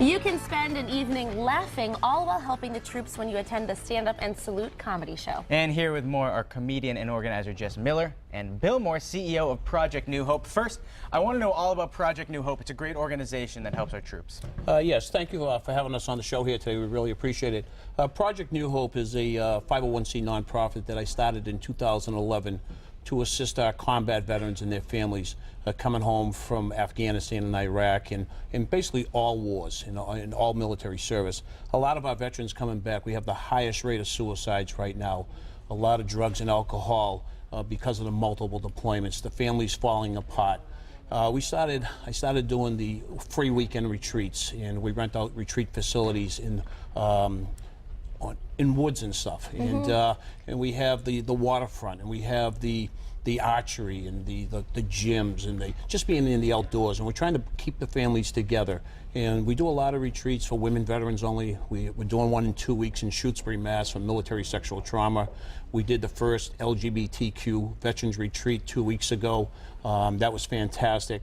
You can spend an evening laughing, all while helping the troops when you attend the Stand Up and Salute comedy show. And here with more are comedian and organizer Jess Miller and Bill Moore, CEO of Project New Hope. First, I want to know all about Project New Hope. It's a great organization that helps our troops. Yes, thank you for having us on the show here today. We really appreciate it. Project New Hope is a 501c nonprofit that I started in 2011 to assist our combat veterans and their families coming home from Afghanistan and Iraq and basically all wars and all military service. A lot of our veterans coming back, we have the highest rate of suicides right now, a lot of drugs and alcohol because of the multiple deployments, the families falling apart. I started doing the free weekend retreats, and we rent out retreat facilities in woods and stuff, and we have the waterfront, and we have the archery and the gyms, and just being in the outdoors, and we're trying to keep the families together. And we do a lot of retreats for women veterans only. We're doing one in 2 weeks in Shutesbury, Mass. for military sexual trauma. We did the first LGBTQ veterans retreat 2 weeks ago. That was fantastic.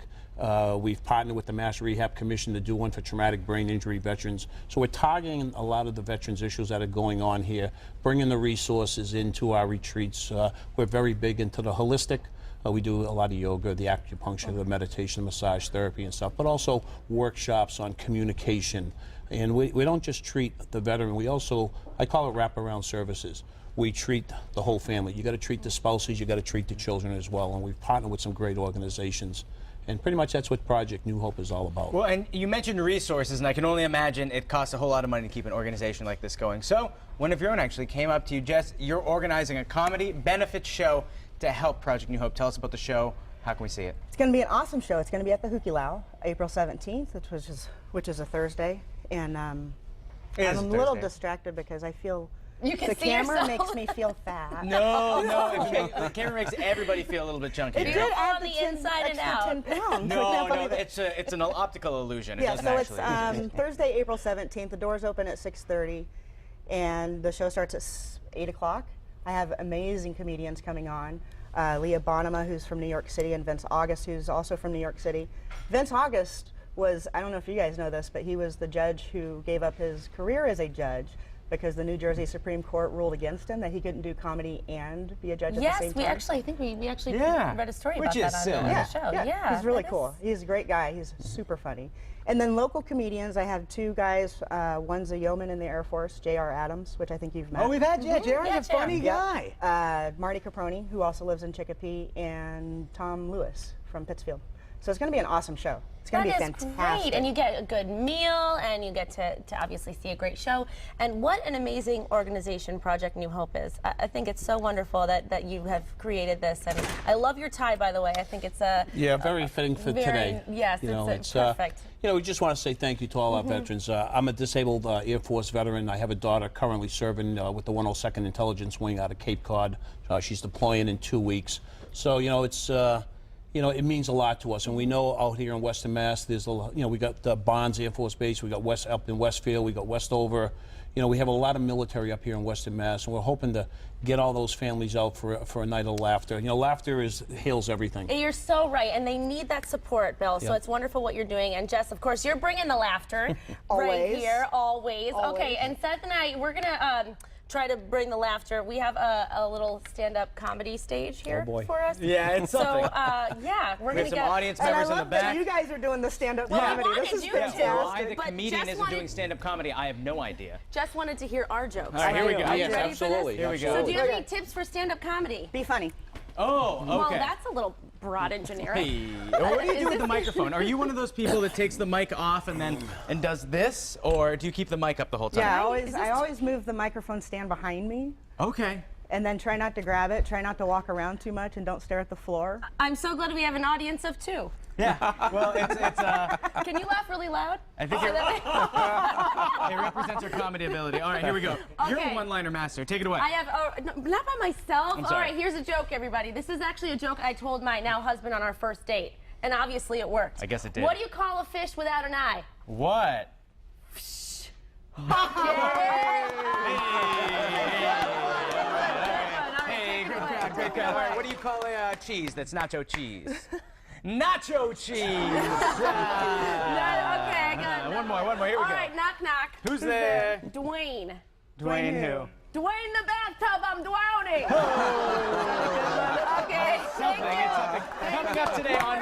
We've partnered with the Mass Rehab Commission to do one for traumatic brain injury veterans. So we're targeting a lot of the veterans issues that are going on here, bringing the resources into our retreats. We're very big into the holistic. We do a lot of yoga, the acupuncture, the meditation, massage therapy and stuff, but also workshops on communication. And we don't just treat the veteran, we also, I call it wraparound services. We treat the whole family. You got to treat the spouses, you got to treat the children as well, and we've partnered with some great organizations. And pretty much that's what Project New Hope is all about. Well, and you mentioned resources, and I can only imagine it costs a whole lot of money to keep an organization like this going. So, one of your own actually came up to you, Jess. You're organizing a comedy benefit show to help Project New Hope. Tell us about the show. How can we see it? It's going to be an awesome show. It's going to be at the Hukilau, April 17th, which is a Thursday. And I'm a little distracted because I feel the camera makes me feel fat. No, the camera makes everybody feel a little bit chunky. It did add on the inside and out. 10 pounds. No, it's an optical illusion. It doesn't it's Thursday, April 17th. The doors open at 6:30, and the show starts at 8 o'clock. I have amazing comedians coming on. Leah Bonema, who's from New York City, and Vince August, who's also from New York City. Vince August was, I don't know if you guys know this, but he was the judge who gave up his career as a judge because the New Jersey Supreme Court ruled against him that he couldn't do comedy and be a judge at the same time. Yes, I think we actually read a story about that on the show. Yeah, he's really cool. He's a great guy. He's super funny. And then local comedians, I have two guys. One's a yeoman in the Air Force, J.R. Adams, which I think you've met. Oh, we've had J.R. is a funny guy. Marty Caproni, who also lives in Chicopee, and Tom Lewis from Pittsfield. So it's going to be an awesome show. It's going to be fantastic. Great, and you get a good meal, and you get to obviously see a great show. And what an amazing organization Project New Hope is. I think it's so wonderful that you have created this, and I love your tie, by the way. I think it's very fitting for today. Yes, it's perfect. We just want to say thank you to all our veterans. I'm a disabled Air Force veteran. I have a daughter currently serving with the 102nd Intelligence Wing out of Cape Cod. She's deploying in 2 weeks. So, it's... it means a lot to us, and we know out here in Western Mass, there's a lot, we got Bonds Air Force Base, we got up in Westfield, we got Westover. We have a lot of military up here in Western Mass, and we're hoping to get all those families out for a night of laughter. Laughter heals everything. You're so right, and they need that support, Bill. So it's wonderful what you're doing. And Jess, of course, you're bringing the laughter right here, always. Okay, and Seth and I, we're gonna try to bring the laughter. We have a little stand-up comedy stage here for us. Yeah, it's something. So, we're going to some get audience members in the back. That you guys are doing the stand-up comedy. This is fantastic. Why the comedian isn't doing stand-up comedy, I have no idea. Jess wanted to hear our jokes. All right, here we go. Yes, absolutely. Here we go. So do you have any tips for stand-up comedy? Be funny. Oh, okay. Well, that's a little broad and generic. Hey, what do you do with the microphone? Are you one of those people that takes the mic off and does this, or do you keep the mic up the whole time? Yeah, I always move the microphone stand behind me. Okay. And then try not to grab it, try not to walk around too much, and don't stare at the floor. I'm so glad we have an audience of two. Yeah, well, Can you laugh really loud? I think it represents your comedy ability. All right, here we go. Okay. You're a one-liner master. Take it away. I have, not by myself. I'm All sorry. right, here's a joke, everybody. This is actually a joke I told my now husband on our first date, and obviously it worked. I guess it did. What do you call a fish without an eye? What? Great crowd. All right, what do you call a cheese that's nacho cheese? Nacho cheese! Okay, I got one more. One more. Here we All go. right, knock, knock. Who's there? Dwayne. Dwayne who? Dwayne the bathtub, I'm drowning. Okay, thank you. Coming up today on